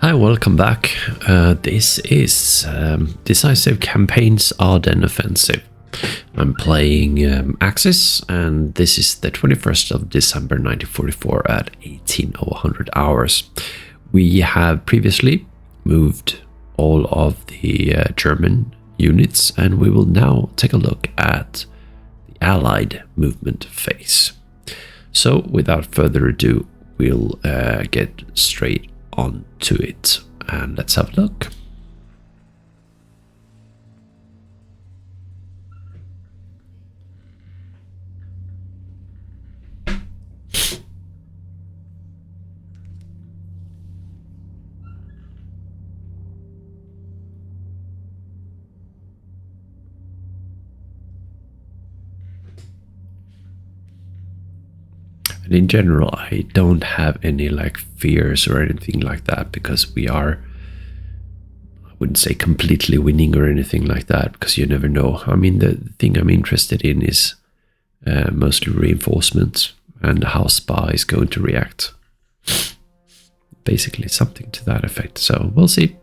Hi, welcome back. This is Decisive Campaign's Ardennes Offensive. I'm playing Axis, and this is the 21st of December 1944 at 1800 hours. We have previously moved all of the German units, and we will now take a look at the Allied movement phase. So, without further ado, we'll get straight on to it, and let's have a look. And in general, I don't have any fears or anything like that, because we are, I wouldn't say completely winning or anything like that, because you never know. I mean, the thing I'm interested in is mostly reinforcements and how SPA is going to react. Basically something to that effect, so we'll see.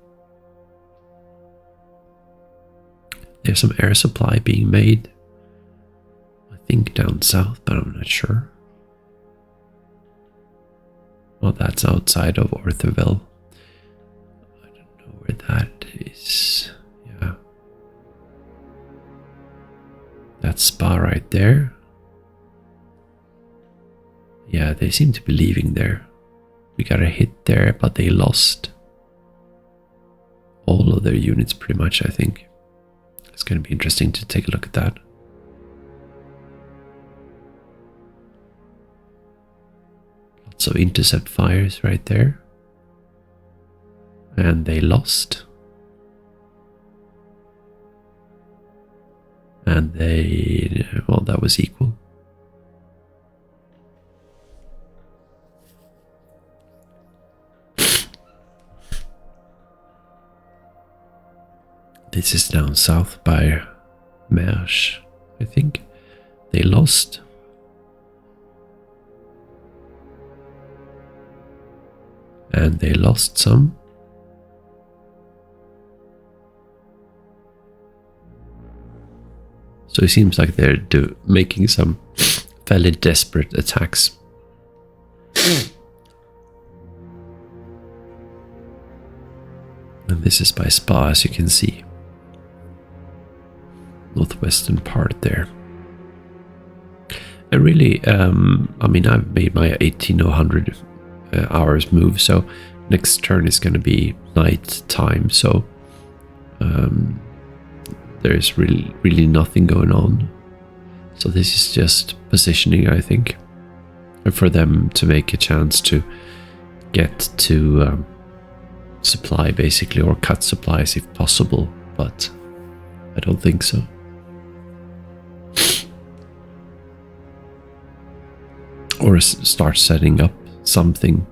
There's some air supply being made, I think down south, but I'm not sure. Oh, that's outside of Ortherville. I don't know where that is. Yeah. That's Spa right there. Yeah, they seem to be leaving there. We got a hit there, but they lost all of their units pretty much, I think. It's going to be interesting to take a look at that. So intercept fires right there, and they lost, and they, well, that was equal. This is down south by Mersch, I think. They lost. And they lost some. So it seems like they're making some fairly desperate attacks. And this is by Spa, as you can see. Northwestern part there. And really, I mean, I've made my 1800 hours move, so next turn is going to be night time, so there's really nothing going on. So this is just positioning, I think, for them to make a chance to get to supply, basically, or cut supplies if possible, but I don't think so. Or start setting up something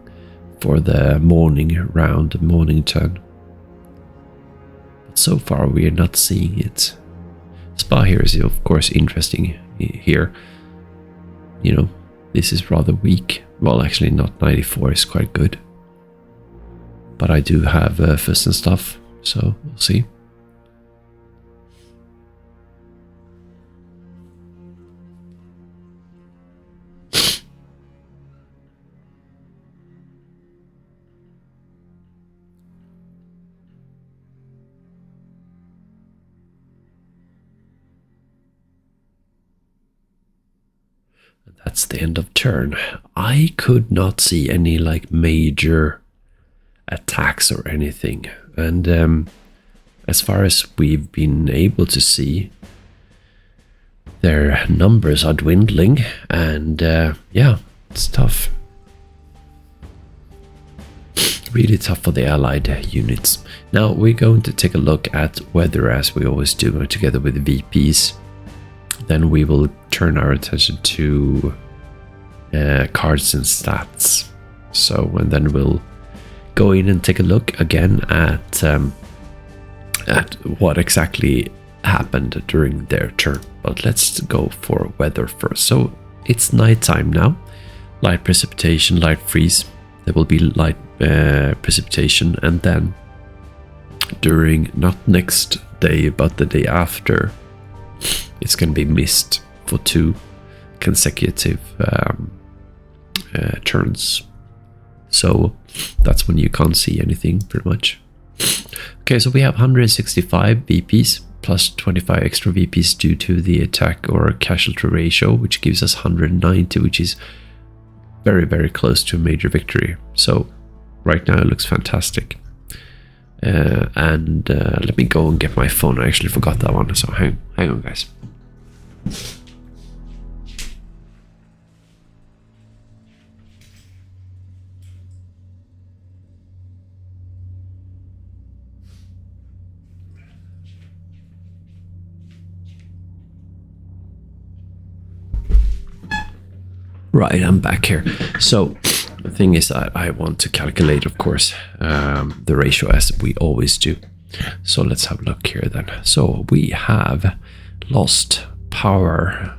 for the morning round, morning turn. But so far we are not seeing it. Spa here is of course interesting here. You know, this is rather weak. Well, actually not 94 is quite good. But I do have Fuss and stuff, so we'll see. That's the end of turn. I could not see any major attacks or anything, and as far as we've been able to see, their numbers are dwindling, and yeah, it's tough. Really tough for the Allied units. Now we're going to take a look at weather, as we always do, together with the VPs. Then we will turn our attention to cards and stats. So, and then we'll go in and take a look again at what exactly happened during their turn. But let's go for weather first. So it's nighttime now. Light precipitation, light freeze. There will be light precipitation, and then during not next day but the day after, it's going to be mist for 2 consecutive turns. So that's when you can't see anything pretty much. Okay, so we have 165 VPs plus 25 extra VPs due to the attack or casualty ratio, which gives us 190, which is very, very close to a major victory. So right now it looks fantastic. And let me go and get my phone. I actually forgot that one, so hang on, guys. Right, I'm back here. So the thing is, I want to calculate, of course, the ratio as we always do. So let's have a look here then. So we have lost power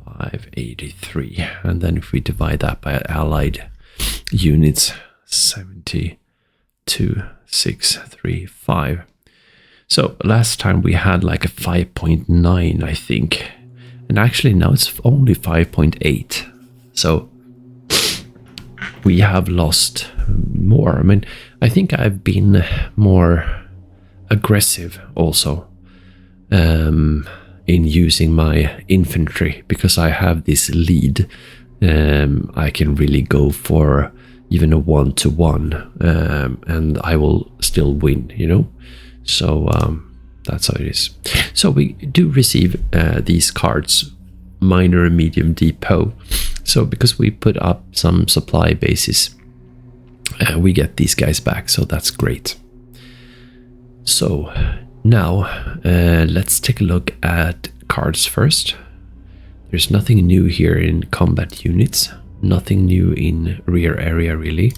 583, and then if we divide that by allied units, 72,635. So last time we had like a 5.9, I think, and actually now it's only 5.8. So we have lost more. I mean, I think I've been more aggressive also in using my infantry, because I have this lead. I can really go for even a 1-to-1, and I will still win, you know. So that's how it is. So we do receive these cards, minor and medium depot. So because we put up some supply bases, we get these guys back, so that's great. So now let's take a look at cards first. There's nothing new here in combat units, nothing new in rear area really,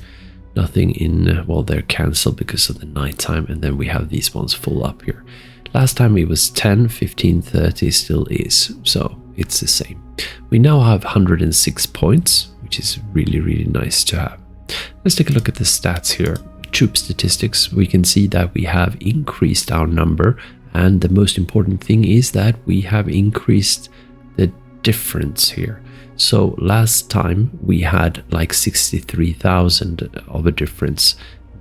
nothing in, well, they're cancelled because of the nighttime, and then we have these ones full up here. Last time it was 10, 15, 30, still is, so it's the same. We now have 106 points, which is really, really nice to have. Let's take a look at the stats here. Troop statistics, we can see that we have increased our number, and the most important thing is that we have increased the difference here. So last time we had like 63,000 of a difference.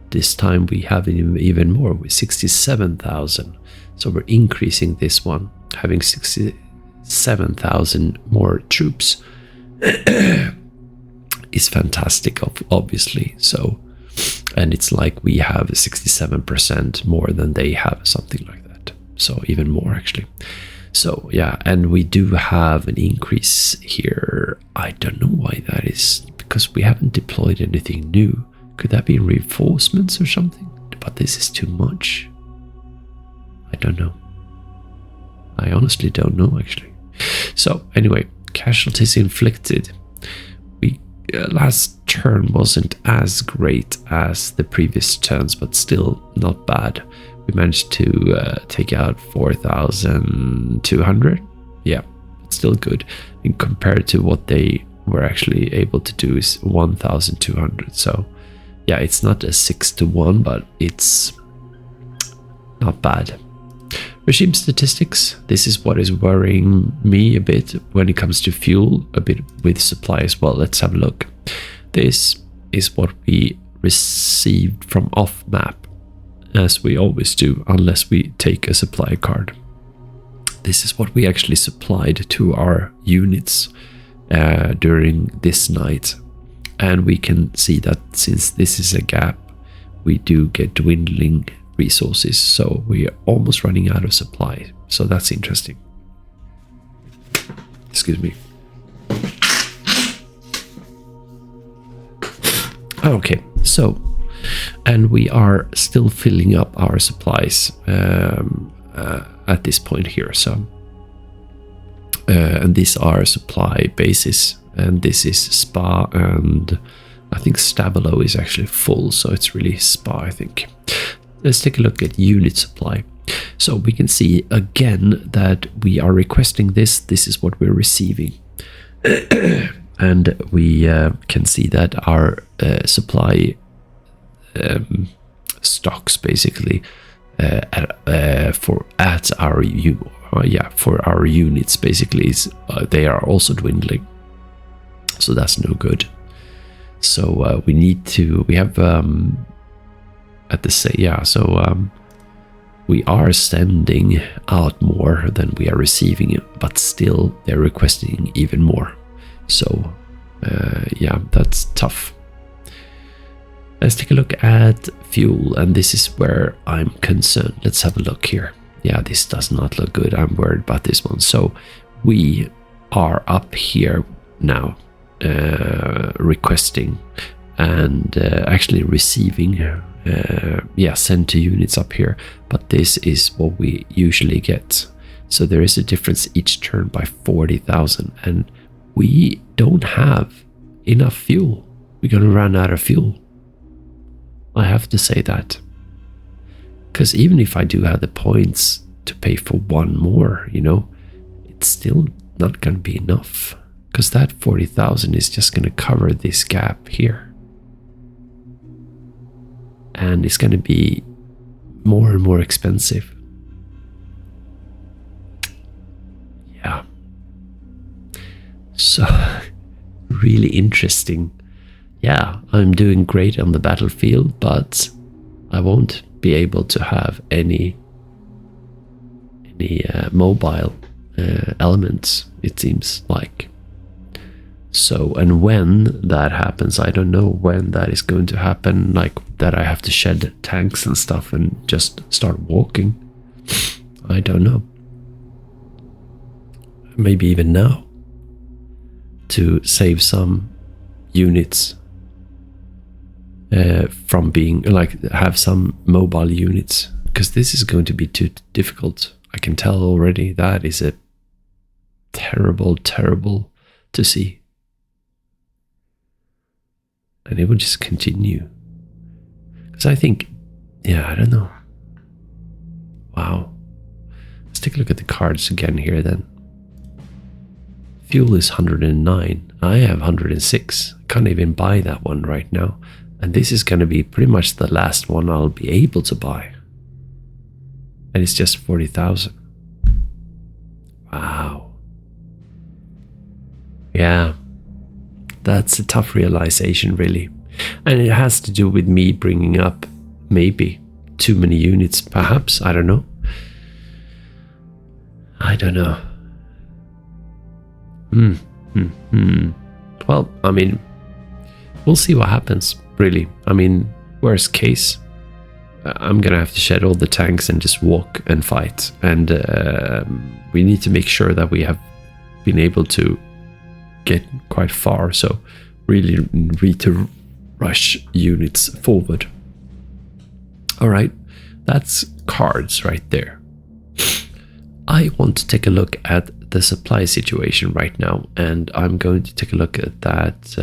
This time we have even more, with 67,000. So we're increasing this one, having 67,000 more troops is fantastic, obviously. So, and it's like we have 67% more than they have, something like that. So even more actually. So yeah, and we do have an increase here. I don't know why that is, because we haven't deployed anything new. Could that be reinforcements or something? But this is too much. I don't know. I honestly don't know actually. So anyway, casualties inflicted. We last turn wasn't as great as the previous turns, but still not bad. We managed to take out 4,200. Yeah, still good. And compared to what they were actually able to do is 1,200. So yeah, it's not a 6-to-1, but it's not bad. Regime statistics. This is what is worrying me a bit when it comes to fuel, a bit with supply as well. Let's have a look. This is what we received from off map, as we always do, unless we take a supply card. This is what we actually supplied to our units during this night. And we can see that since this is a gap, we do get dwindling resources, so we are almost running out of supply. So that's interesting. Excuse me. Okay, so, and we are still filling up our supplies at this point here. So, and these are supply bases, and this is Spa, and I think Stabilo is actually full, so it's really Spa, I think. Let's take a look at unit supply. So we can see again that we are requesting this. This is what we're receiving. And we can see that our supply stocks basically for our units basically they are also dwindling, so that's no good. So we have at the say we are sending out more than we are receiving, but still they're requesting even more. So yeah, that's tough. Let's take a look at fuel, and this is where I'm concerned. Let's have a look here. Yeah, this does not look good. I'm worried about this one. So we are up here now, requesting and actually receiving. Send to units up here, but this is what we usually get. So there is a difference each turn by 40,000, and we don't have enough fuel. We're gonna run out of fuel. I have to say that, because even if I do have the points to pay for one more, it's still not gonna be enough, because that 40,000 is just gonna cover this gap here. And it's going to be more and more expensive. Yeah. So, really interesting. Yeah, I'm doing great on the battlefield, but I won't be able to have any mobile elements, it seems like. So, and when that happens, I don't know when that is going to happen, like that I have to shed tanks and stuff and just start walking. I don't know. Maybe even now, to save some units from being, like, have some mobile units, because this is going to be too difficult. I can tell already. That is a terrible to see. And it will just continue. Because I think, I don't know. Wow. Let's take a look at the cards again here then. Fuel is 109. I have 106. Can't even buy that one right now. And this is going to be pretty much the last one I'll be able to buy. And it's just 40,000. Wow. Yeah. That's a tough realization, really. And it has to do with me bringing up maybe too many units, perhaps. I don't know. Well, I mean, we'll see what happens, really. I mean, worst case, I'm going to have to shed all the tanks and just walk and fight. And we need to make sure that we have been able to get quite far, so really need to rush units forward. All right, that's cards right there. I want to take a look at the supply situation right now, and I'm going to take a look at that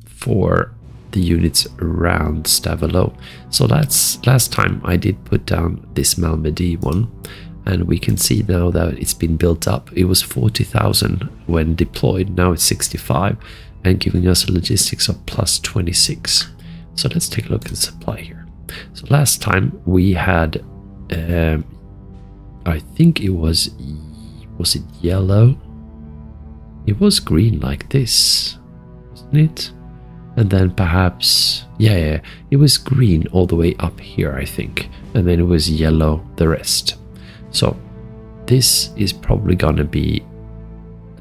for the units around Stavelot. So last time I did put down this Malmedy one, and we can see now that it's been built up. It was 40,000 when deployed, now it's 65, and giving us a logistics of plus 26. So let's take a look at the supply here. So last time we had, I think it was it yellow? It was green like this, wasn't it? And then perhaps, it was green all the way up here, I think. And then it was yellow the rest. So this is probably gonna be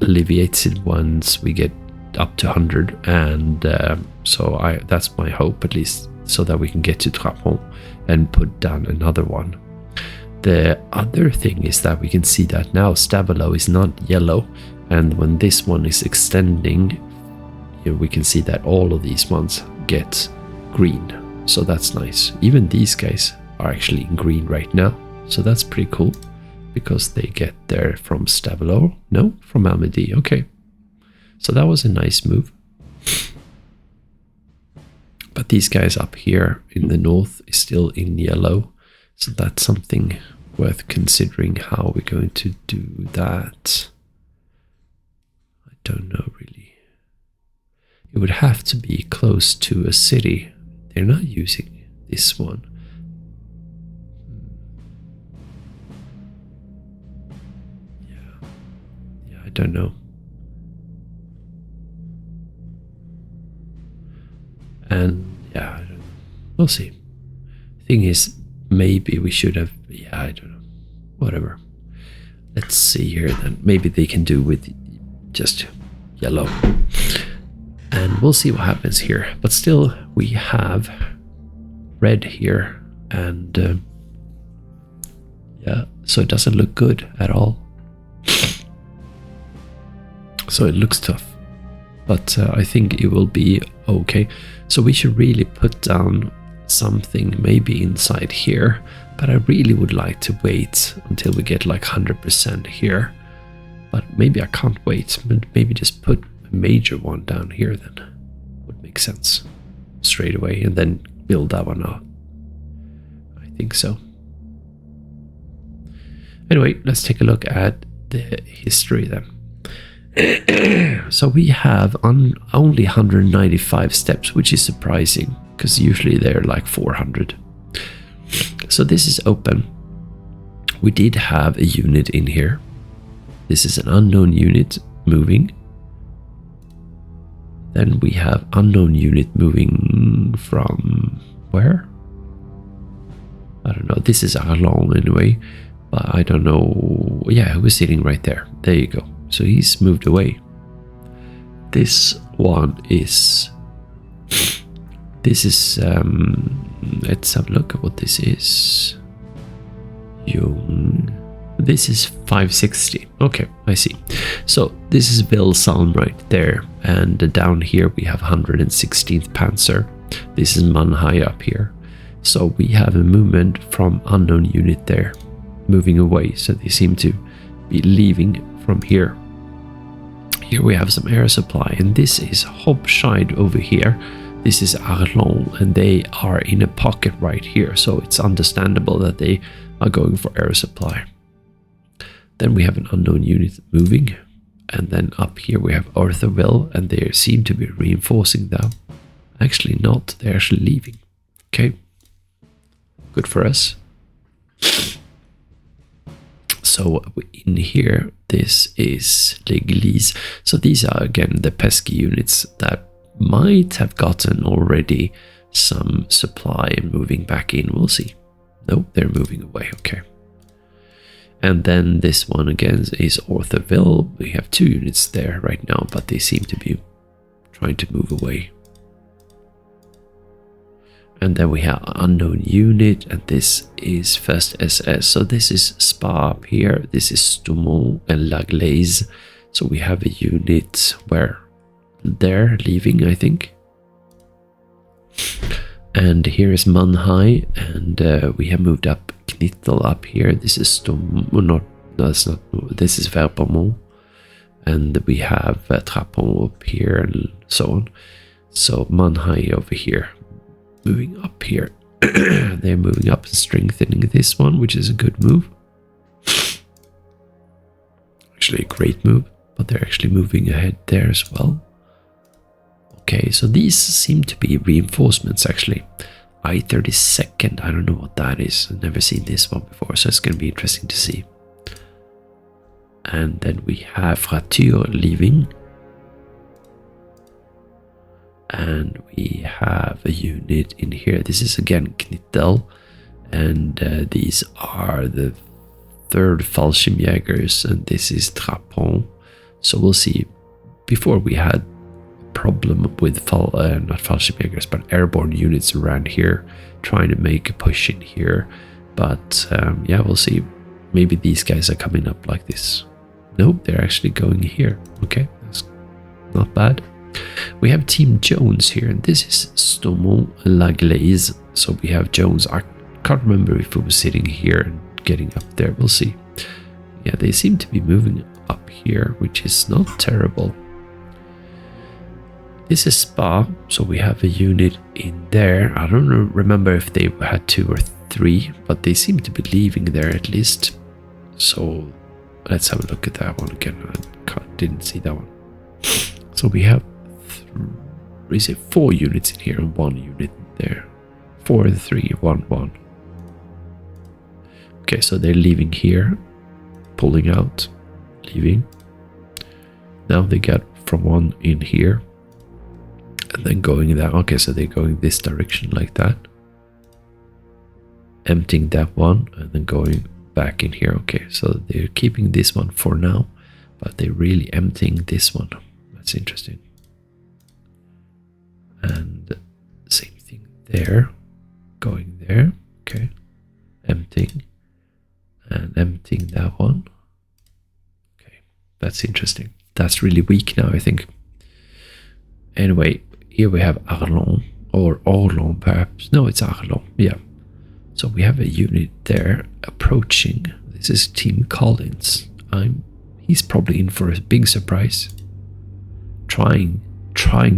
alleviated once we get up to 100, and that's my hope, at least, so that we can get to Trapon and put down another one. The other thing is that we can see that now Stavelot is not yellow, and when this one is extending, we can see that all of these ones get green, so that's nice. Even these guys are actually in green right now, so that's pretty cool, because they get there from Stavelot. No, from Malmedy. Okay, so that was a nice move. But these guys up here in the north is still in yellow, so that's something worth considering. How we're going to do that, I don't know really. It would have to be close to a city. They're not using this one. Yeah, I don't know. And yeah, I don't know. We'll see. Thing is, maybe we should have. Yeah, I don't know. Whatever. Let's see here then. Maybe they can do with just yellow. And we'll see what happens here. But still, we have red here. And yeah, so it doesn't look good at all. So it looks tough. But I think it will be okay. So we should really put down something maybe inside here. But I really would like to wait until we get like 100% here. But maybe I can't wait. But maybe just put a major one down here then. Would make sense. Straight away. And then build that one up. I think so. Anyway, let's take a look at the history then. So we have only 195 steps, which is surprising. Because usually they're like 400. So this is open. We did have a unit in here. This is an unknown unit moving. Then we have unknown unit moving from where? I don't know. This is Ardennes anyway. But I don't know. Yeah, he was sitting right there. There you go. So he's moved away. This one is... This is... let's have a look at what this is. Jung. This is 560. Okay, I see. So this is Vilsalm right there. And down here we have 116th Panzer. This is Mannheim up here. So we have a movement from unknown unit there. Moving away. So they seem to be leaving from here. Here we have some air supply. And this is Hobscheid over here. This is Ardennes, and they are in a pocket right here, so it's understandable that they are going for air supply. Then we have an unknown unit moving, and then up here we have Orthoville, and they seem to be reinforcing that. Actually not, they're actually leaving. Okay, good for us. So in here, this is L'Église. So these are again the pesky units that might have gotten already some supply and moving back in. We'll see. No, they're moving away. Okay. And then this one again is Orthoville. We have 2 units there right now, but they seem to be trying to move away. And then we have unknown unit, and this is first SS. So this is Spa up here. This is Stoumont and La Glaise. So we have a unit where they're leaving, I think. And here is Mannheim, and we have moved up Knittel up here. This is this is Verpamont, and we have Trapon up here and so on. So Mannheim over here, moving up here. They're moving up and strengthening this one, which is a good move. Actually a great move, but they're actually moving ahead there as well. Okay, so these seem to be reinforcements actually. I-32nd, I don't know what that is. I've never seen this one before, so it's going to be interesting to see. And then we have Frature leaving. And we have a unit in here. This is again Knittel. And these are the 3rd Fallschirmjägers, and this is Trapon. So we'll see. Before we had problem with not Fallschirmjägers, but airborne units around here trying to make a push in here. But yeah, we'll see. Maybe these guys are coming up like this. Nope, they're actually going here. Okay, that's not bad. We have Team Jones here, and this is Stoumont and La Glaise. So we have Jones. I can't remember if it was sitting here and getting up there. We'll see. Yeah, they seem to be moving up here, which is not terrible. This is Spa, so we have a unit in there. I don't remember if they had 2 or 3, but they seem to be leaving there at least. So let's have a look at that one again. I didn't see that one. So we have 4 units in here and 1 unit there. 4311. Okay, so they're leaving here, pulling out, leaving. Now they get from one in here, and then going that. Okay, so they're going this direction like that, emptying that one, and then going back in here. Okay, so they're keeping this one for now, but they're really emptying this one. That's interesting. And same thing there, going there. Okay, emptying and emptying that one. Okay, that's interesting. That's really weak now, I think. Anyway, here we have Ardennes, or Ardennes perhaps. No, it's Ardennes, yeah. So we have a unit there approaching. This is Team Collins. He's probably in for a big surprise. Trying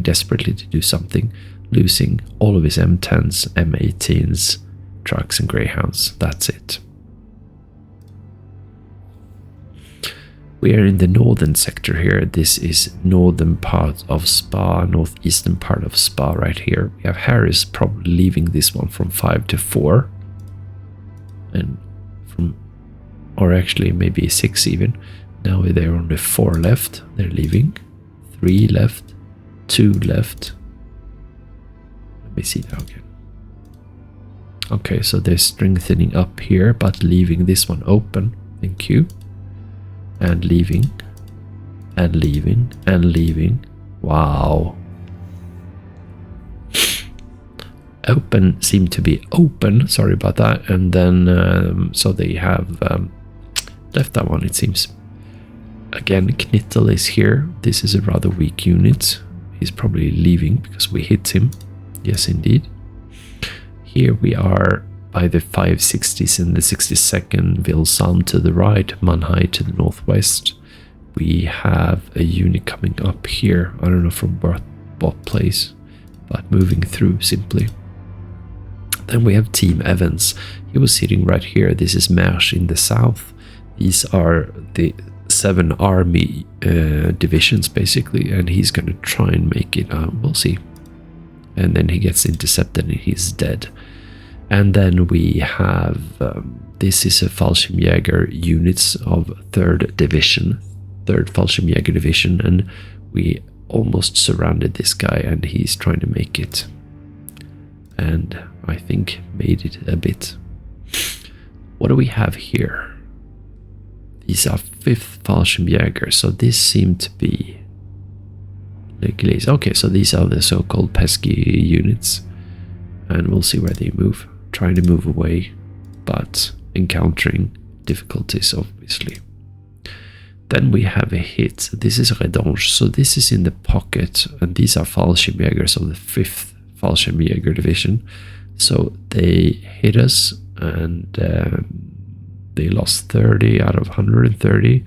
desperately to do something, losing all of his M10s, M18s, trucks and Greyhounds. That's it. We are in the northern sector here. This is northern part of Spa, northeastern part of Spa right here. We have Harris probably leaving this one from 5 to 4. And from, or actually maybe 6 even. Now they're only 4 left. They're leaving. 3 left. 2 left. Let me see that again. Okay, so they're strengthening up here, but leaving this one open. Thank you. And leaving. And leaving. And leaving. Wow. Open seemed to be open. Sorry about that. And then, so they have left that one, it seems. Again, Knittel is here. This is a rather weak unit. He's probably leaving because we hit him. Yes, indeed. Here we are by the 560s and the 62nd, Vilsam to the right, Mannheim to the northwest. We have a unit coming up here. I don't know from what place, but moving through simply. Then we have Team Evans. He was sitting right here. This is Mersch in the south. These are the 7 army divisions basically, and he's going to try and make it. We'll see. And then he gets intercepted and he's dead. And then we have, this is a Fallschirmjäger units of 3rd division, 3rd Fallschirmjäger division, and we almost surrounded this guy and he's trying to make it. And I think made it a bit. What do we have here? These are 5th Fallschirmjäger, so this seemed to be okay, so these are the so-called pesky units, and we'll see where they move. Trying to move away, but encountering difficulties, obviously. Then we have a hit. This is Ardennes, so this is in the pocket, and these are Fallschirmjägers of the 5th Fallschirmjäger division. So they hit us, and they lost 30 out of 130,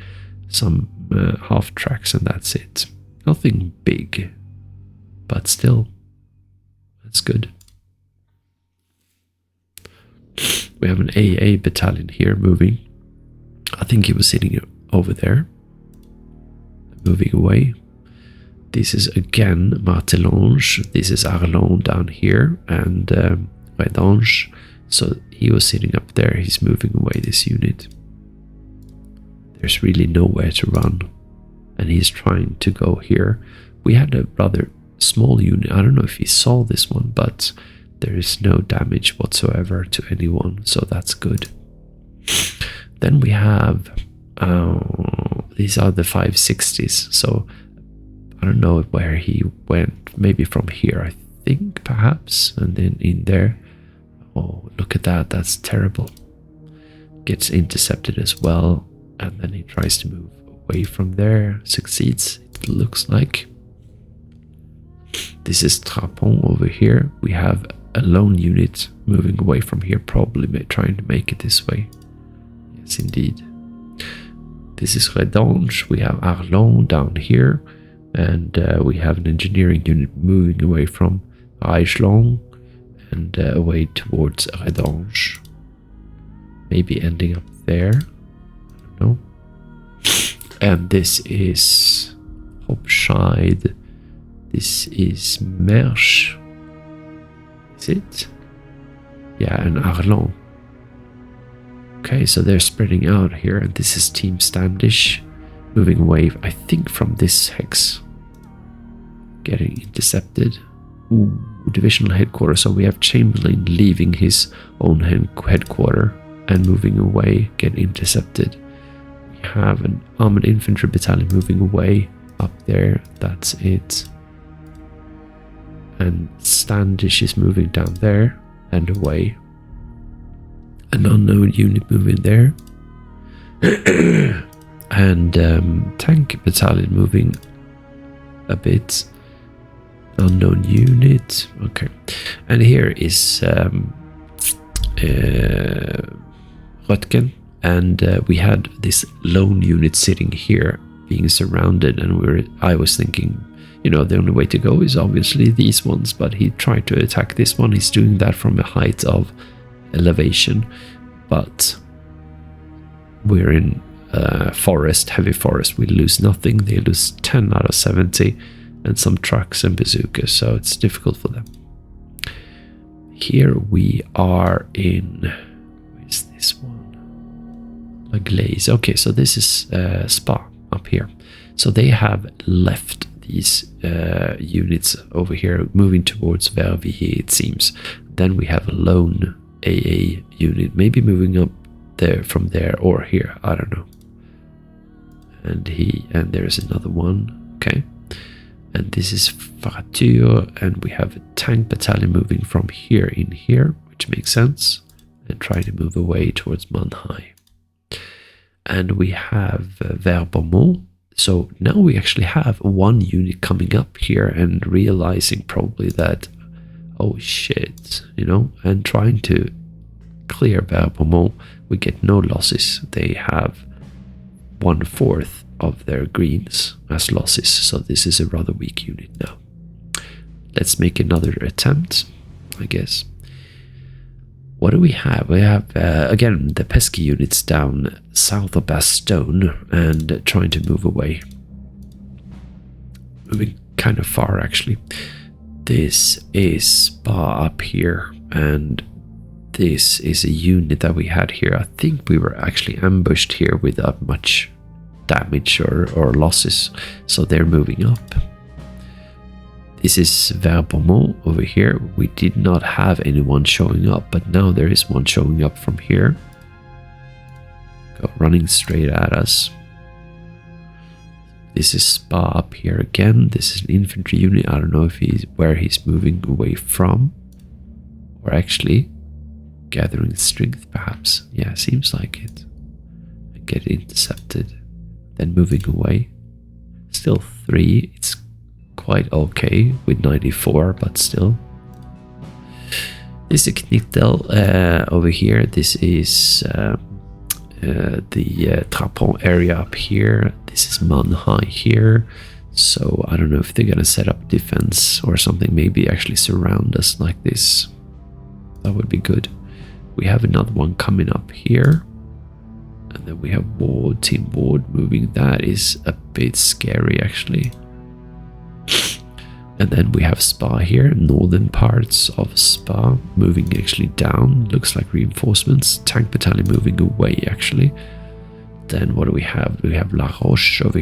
some half tracks, and that's it. Nothing big, but still, that's good. We have an AA battalion here moving. I think he was sitting over there, moving away. This is again Martelange. This is Ardennes down here, and Ardennes. So he was sitting up there. He's moving away this unit. There's really nowhere to run, and he's trying to go here. We had a rather small unit. I don't know if he saw this one, but there is no damage whatsoever to anyone, so that's good. Then we have these are the 560s, so I don't know where he went. Maybe from here, I think, perhaps, and then in there. Oh, look at that, that's terrible. Gets intercepted as well, and then he tries to move away from there. Succeeds, it looks like. This is Trapon over here. We have a lone unit moving away from here, probably trying to make it this way. Yes, indeed. This is Ardennes. We have Ardennes down here, and we have an engineering unit moving away from Rhein and away towards Ardennes. Maybe ending up there. I don't know. And this is Hopscheid. This is Mersch. Is it? Yeah, and Ardennes. Okay, so they're spreading out here, and this is Team Standish moving away, I think, from this hex. Getting intercepted. Ooh, divisional headquarters. So we have Chamberlain leaving his own headquarter and moving away, get intercepted. We have an armored infantry battalion moving away up there. That's it. And Standish is moving down there and away. An unknown unit moving there. And tank battalion moving a bit. Unknown unit. Okay. And here is Rhein. And we had this lone unit sitting here being surrounded, and I was thinking, you know, the only way to go is obviously these ones, but he tried to attack this one. He's doing that from a height of elevation, but we're in forest, heavy forest. We lose nothing. They lose 10 out of 70 and some trucks and bazookas, so it's difficult for them. Here we are in, where's this one? La Glaise. Okay, so this is Spa up here. So they have left these units over here, moving towards Verviers, it seems. Then we have a lone AA unit, maybe moving up there from there or here, I don't know. And there's another one. Okay, and this is Frature, and we have a tank battalion moving from here in here, which makes sense, and trying to move away towards Mannheim. And we have Verbermont. So now we actually have one unit coming up here and realizing probably that, oh shit, you know, and trying to clear Verbermont. We get no losses. They have 1/4 of their greens as losses, so this is a rather weak unit now. Let's make another attempt, I guess. What do we have? We have, again, the pesky units down south of Bastogne and trying to move away. Moving kind of far, actually. This is Spa up here, and this is a unit that we had here. I think we were actually ambushed here without much damage or losses, so they're moving up. This is Verbermont over here. We did not have anyone showing up, but now there is one showing up from here. Running straight at us. This is Spa up here again. This is an infantry unit. I don't know if where he's moving away from, or actually gathering strength, perhaps. Yeah, seems like it. And get intercepted, then moving away. Still 3. It's quite okay with 94, but still. This is Knittel over here. This is the Trapon area up here. This is Mannheim here. So I don't know if they're gonna set up defense or something. Maybe actually surround us like this. That would be good. We have another one coming up here. And then we have Ward, Team Ward moving. That is a bit scary, actually. And then we have Spa here, northern parts of Spa, moving actually down. Looks like reinforcements. Tank battalion moving away, actually. Then what do we have? We have La Roche over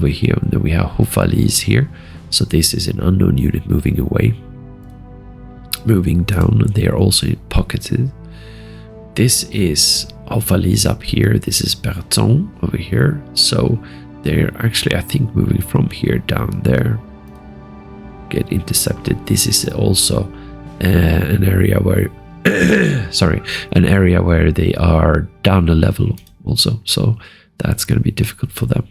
here, and then we have Hofalise here. So this is an unknown unit moving away. Moving down, and they are also pocketed. This is Hofalise up here. This is Berton over here. So they're actually, I think, moving from here down there. Get intercepted. This is also an area where sorry, an area where they are down a level also, so that's going to be difficult for them.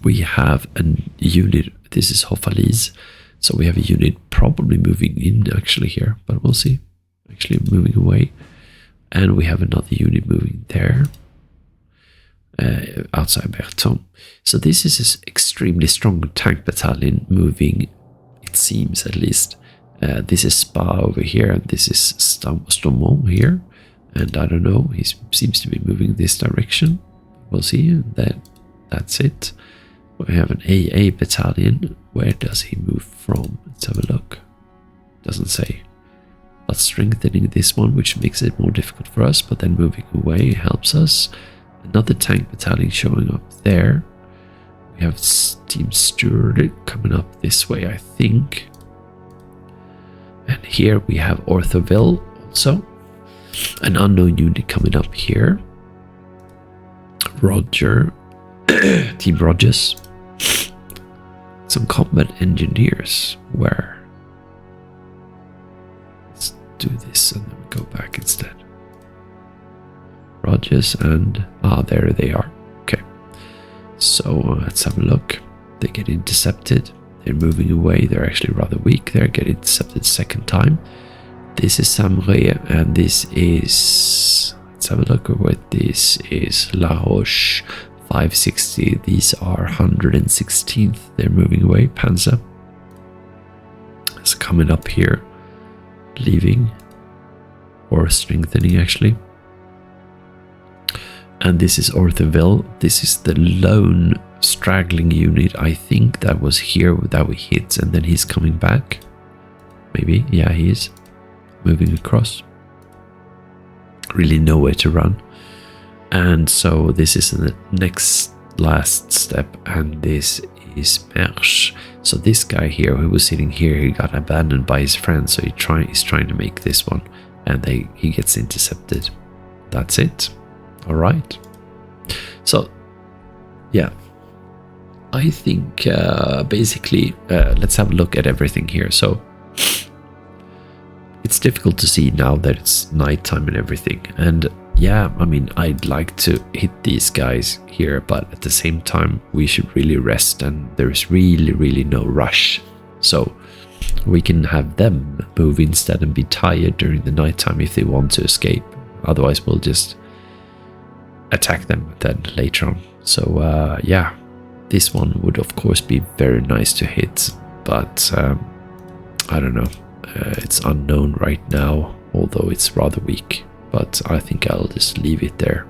We have a unit. This is Hofalise, so we have a unit probably moving in actually here, but we'll see. Actually moving away, and we have another unit moving there. Outside Berton. So this is an extremely strong tank battalion moving, it seems at least. This is Spa over here, and this is Stomont here. And I don't know, he seems to be moving this direction. We'll see. That's it. We have an AA battalion. Where does he move from? Let's have a look. Doesn't say. but strengthening this one, which makes it more difficult for us, but then moving away helps us. Another tank battalion showing up there. We have Team Steward coming up this way, I think. And here we have Orthoville also. An unknown unit coming up here. Roger. Team Rogers. Some combat engineers. Where? Let's do this and then go back instead. Rogers and... there they are. Okay. So let's have a look. They get intercepted. They're moving away. They're actually rather weak. They're getting intercepted second time. This is Samre and this is... Let's have a look at what this is. La Roche 560. These are 116th. They're moving away. Panzer. It's coming up here. Leaving. Or strengthening actually. And this is Orthoville. This is the lone straggling unit, I think, that was here that we hit, and then he's coming back. Maybe, yeah, he is. Moving across. Really nowhere to run. And so this is the next last step, and this is Mersch. So this guy here, who was sitting here, he got abandoned by his friend, so he's trying to make this one, and he gets intercepted. That's it. All right. So, yeah. I think basically, let's have a look at everything here. So, it's difficult to see now that it's nighttime and everything. And yeah, I mean, I'd like to hit these guys here, but at the same time, we should really rest, and there's really no rush. So, we can have them move instead and be tired during the nighttime if they want to escape. Otherwise, we'll just attack them then later on. So yeah, this one would of course be very nice to hit, but I don't know, it's unknown right now, although it's rather weak, but I think I'll just leave it there.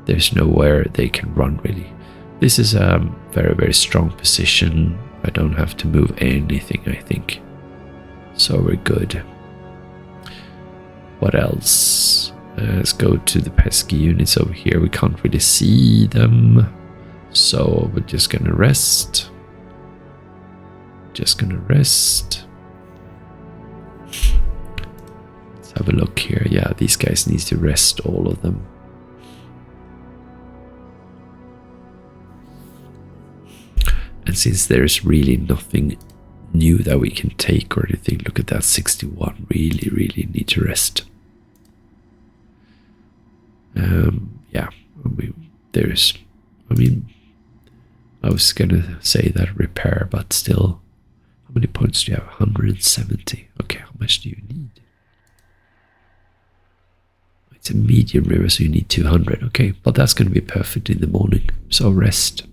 There's nowhere they can run really. This is a very strong position. I don't have to move anything, I think, so we're good. What else? Let's go to the pesky units over here. We can't really see them, so we're just gonna rest. Let's have a look here. Yeah, these guys need to rest, all of them. And since there's really nothing new that we can take or anything, look at that, 61. Really need to rest. Yeah, I was gonna say that repair, but still, how many points do you have? 170. Okay, how much do you need? It's a medium river, so you need 200. Okay, but that's gonna be perfect in the morning, so rest.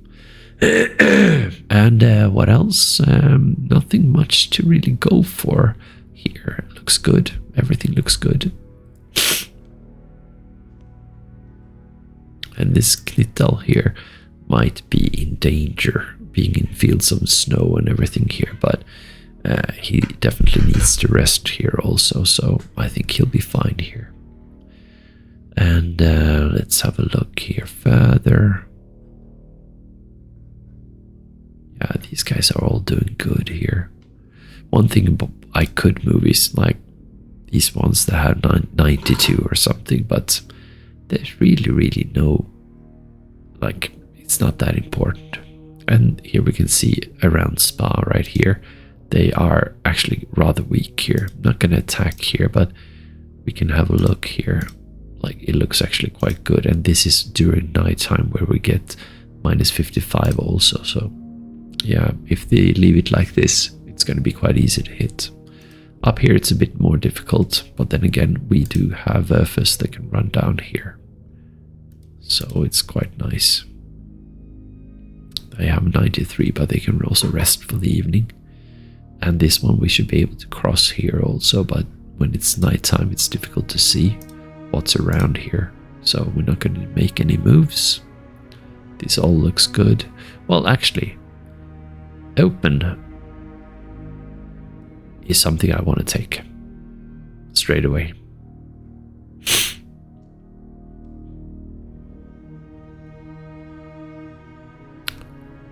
And what else? Nothing much to really go for here. Looks good. Everything looks good. And this Knittel here might be in danger, being in fields of snow and everything here, but he definitely needs to rest here also, so I think he'll be fine here. And let's have a look here further. Yeah, these guys are all doing good here. One thing I could move is like these ones that have 92 or something, but there's really no, like, it's not that important. And here we can see around Spa right here, they are actually rather weak here. I'm not going to attack here, but we can have a look here. Like, it looks actually quite good. And this is during nighttime where we get minus 55 also. So yeah, if they leave it like this, it's going to be quite easy to hit. Up here it's a bit more difficult, but then again we do have Verfus that can run down here, so it's quite nice. They have 93, but they can also rest for the evening. And this one we should be able to cross here also, but when it's nighttime it's difficult to see what's around here, so we're not going to make any moves. This all looks good. Well, actually, open is something I want to take. straight away.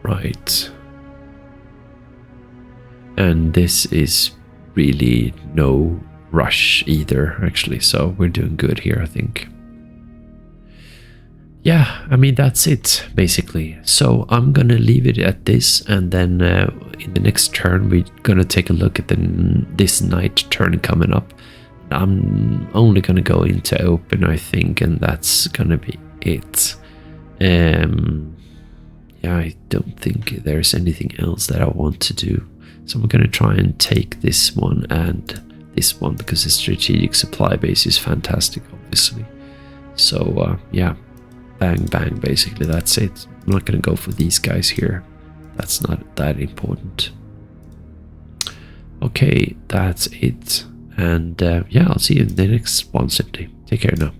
Right. And this is really no rush either, actually, so we're doing good here, I think. Yeah, I mean, that's it, basically. So I'm gonna leave it at this, and then in the next turn, we're gonna take a look at this night turn coming up. I'm only gonna go into open, I think, and that's gonna be it. Yeah, I don't think there's anything else that I want to do. So I'm gonna try and take this one and this one, because the strategic supply base is fantastic, obviously. So yeah, bang bang, basically that's it. I'm not gonna go for these guys here. That's not that important. Okay, that's it. And yeah, I'll see you in the next one, Sydney. Take care now.